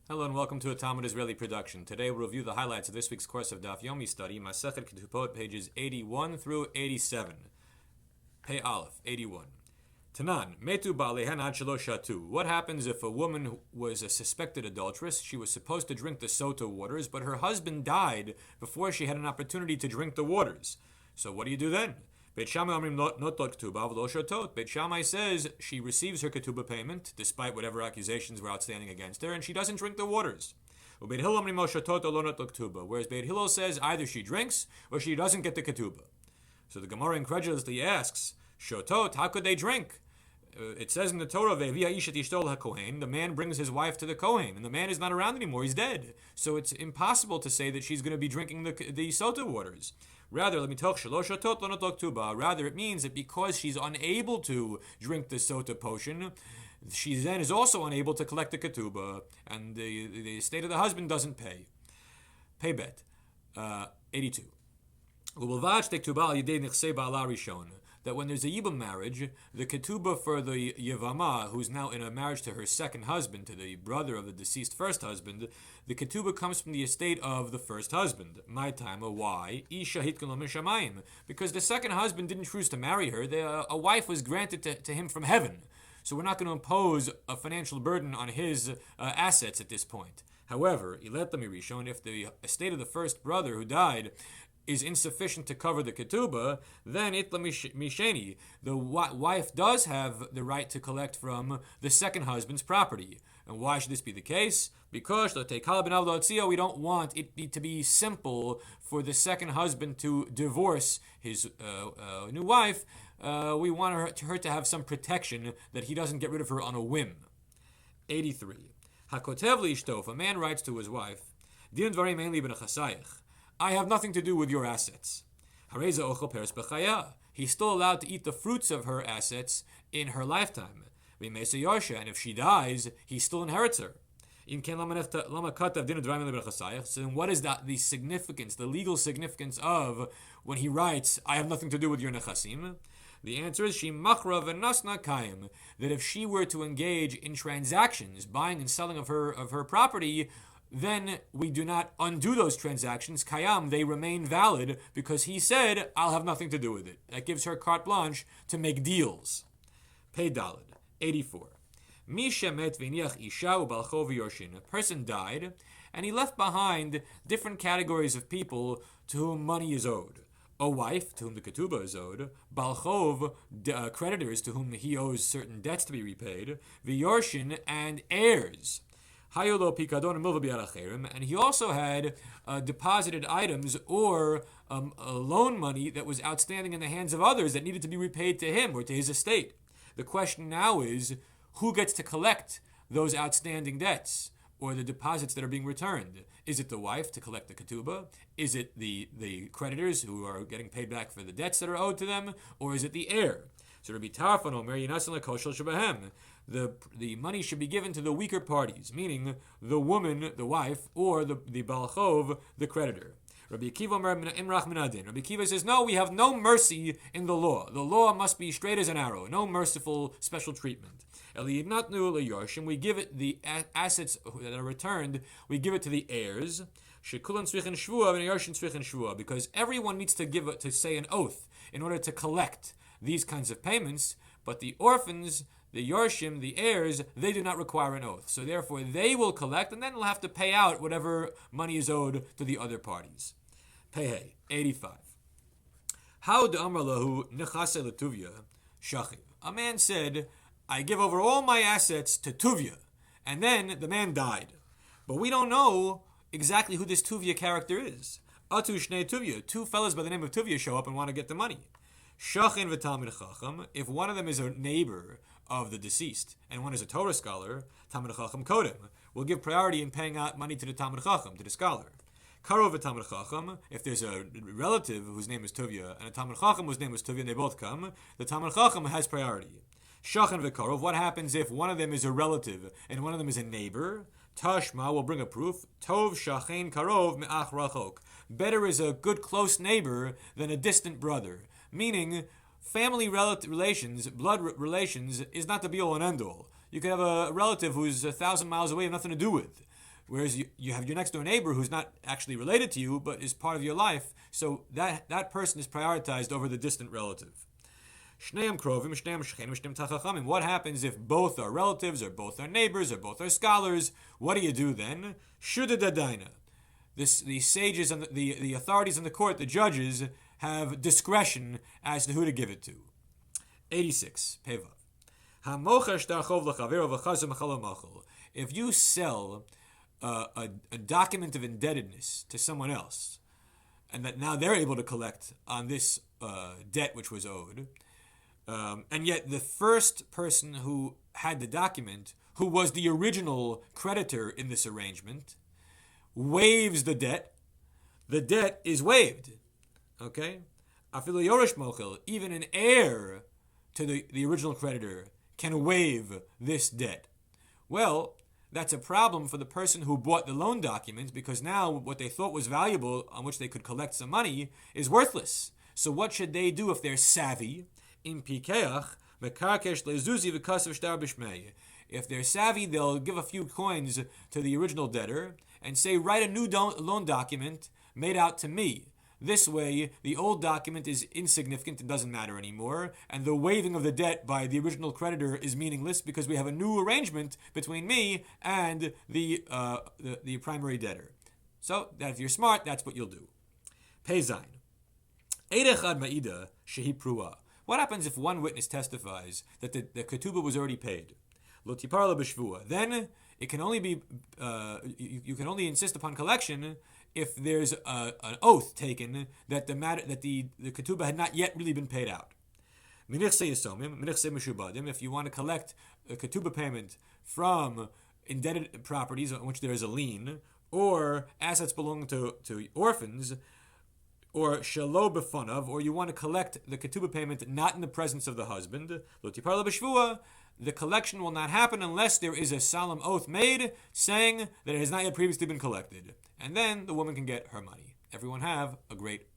Hello and welcome to a Talmud Israeli production. Today we'll review the highlights of this week's course of Daf Yomi study, Masechet Ketubot, pages 81 through 87. Pei Aleph, 81. Tanan, Metu Ba'alehen ad shelo shatu. What happens if a woman was a suspected adulteress? She was supposed to drink the sota waters, but her husband died before she had an opportunity to drink the waters. So what do you do then? Beit Shammai omrim not ketubah v'lo shotot. Beit Shammai says she receives her ketubah payment despite whatever accusations were outstanding against her, and she doesn't drink the waters. Beit Hillel omrim lo shotot lo not ketubah. Whereas Beit Hillel says either she drinks or she doesn't get the ketubah. So the Gemara incredulously asks, shotot, how could they drink? It says in the Torah, the man brings his wife to the Kohen, and the man is not around anymore, he's dead. So it's impossible to say that she's going to be drinking the sota waters. Rather, it means that because she's unable to drink the sota potion, she then is also unable to collect the ketubah, and the estate of the husband doesn't pay. Pay bet. 82. That when there's a yibum marriage, the ketubah for the yevama, who's now in a marriage to her second husband, to the brother of the deceased first husband, the ketubah comes from the estate of the first husband. My time, why? Because the second husband didn't choose to marry her. A wife was granted to him from heaven. So we're not going to impose a financial burden on his assets at this point. However, if the estate of the first brother who died is insufficient to cover the ketubah, then itla misheni, the wife does have the right to collect from the second husband's property. And why should this be the case? Because we don't want it to be simple for the second husband to divorce his new wife. We want her to have some protection that he doesn't get rid of her on a whim. 83. Hakotev li'ishtof, a man writes to his wife, Din dvarim ein li b'nechasayich, I have nothing to do with your assets. He's still allowed to eat the fruits of her assets in her lifetime. And if she dies, he still inherits her. So then what is the significance, the legal significance of when he writes, I have nothing to do with your nechasim? The answer is, that if she were to engage in transactions, buying and selling of her property, then we do not undo those transactions. Kayam, they remain valid because he said, I'll have nothing to do with it. That gives her carte blanche to make deals. Pei Daled, 84. A person died, and he left behind different categories of people to whom money is owed. A wife, to whom the ketubah is owed. Balchov, creditors to whom he owes certain debts to be repaid. V'yorshin, and heirs. And he also had deposited items or loan money that was outstanding in the hands of others that needed to be repaid to him or to his estate. The question now is, who gets to collect those outstanding debts or the deposits that are being returned? Is it the wife to collect the ketubah? Is it the creditors who are getting paid back for the debts that are owed to them? Or is it the heir? So Rabbi Tarfon Omer Yinasan LeKoshel Shebahem. The money should be given to the weaker parties, meaning the woman, the wife, or the Balchov, the creditor. Rabbi Akiva Omer Imrach Minadin. Rabbi Akiva says, no, we have no mercy in the law. The law must be straight as an arrow, no merciful special treatment. We give it the assets that are returned, we give it to the heirs. Because everyone needs to say an oath in order to collect these kinds of payments, but the orphans, the Yorshim, the heirs, they do not require an oath. So therefore they will collect, and then they'll have to pay out whatever money is owed to the other parties. Pei 85. How de Amar lahu nechase letuvia shachiv. A man said, I give over all my assets to Tuvia, and then the man died. But we don't know exactly who this Tuvia character is. Atu shnei Tuvia, two fellas by the name of Tuvia show up and want to get the money. Shachin v'Talmid Chacham, if one of them is a neighbor of the deceased and one is a Torah scholar, Talmid Chacham Kodem will give priority in paying out money to the Talmid Chacham, to the scholar. Karov v'Talmid Chacham, if there's a relative whose name is Tuvia and a Talmid Chacham whose name is Tuvia and they both come, the Talmid Chacham has priority. Shachin v'Karov, what happens if one of them is a relative and one of them is a neighbor? Tashma will bring a proof. Tov Shachin Karov me'ach rachok. Better is a good close neighbor than a distant brother. Meaning, family relations, blood relations, is not the be-all and end-all. You could have a relative who's 1,000 miles away and nothing to do with. Whereas you have your next door neighbor who's not actually related to you, but is part of your life. So that person is prioritized over the distant relative. What happens if both are relatives, or both are neighbors, or both are scholars? What do you do then? The sages and the authorities in the court, the judges, have discretion as to who to give it to. 86. Pevav. If you sell a document of indebtedness to someone else, and that now they're able to collect on this debt which was owed, and yet the first person who had the document, who was the original creditor in this arrangement, waives the debt is waived. Okay? Even an heir to the original creditor can waive this debt. Well, that's a problem for the person who bought the loan documents, because now what they thought was valuable, on which they could collect some money, is worthless. So what should they do if they're savvy? If they're savvy, they'll give a few coins to the original debtor and say, write a new loan document made out to me. This way, the old document is insignificant and doesn't matter anymore, and the waiving of the debt by the original creditor is meaningless, because we have a new arrangement between me and the primary debtor. So, that if you're smart, that's what you'll do. Pei Zayin. Eidechad ma'ida shehi prua. What happens if one witness testifies that the ketubah was already paid? Lo tiparla b'shvua. Then it can only be you can only insist upon collection if there's an oath taken that the ketubah had not yet really been paid out. If you want to collect a ketubah payment from indebted properties on which there is a lien, or assets belonging to orphans, or shalo b'fanav, or you want to collect the ketubah payment not in the presence of the husband, lo tiparla b'shvua, the collection will not happen unless there is a solemn oath made saying that it has not yet previously been collected. And then the woman can get her money. Everyone have a great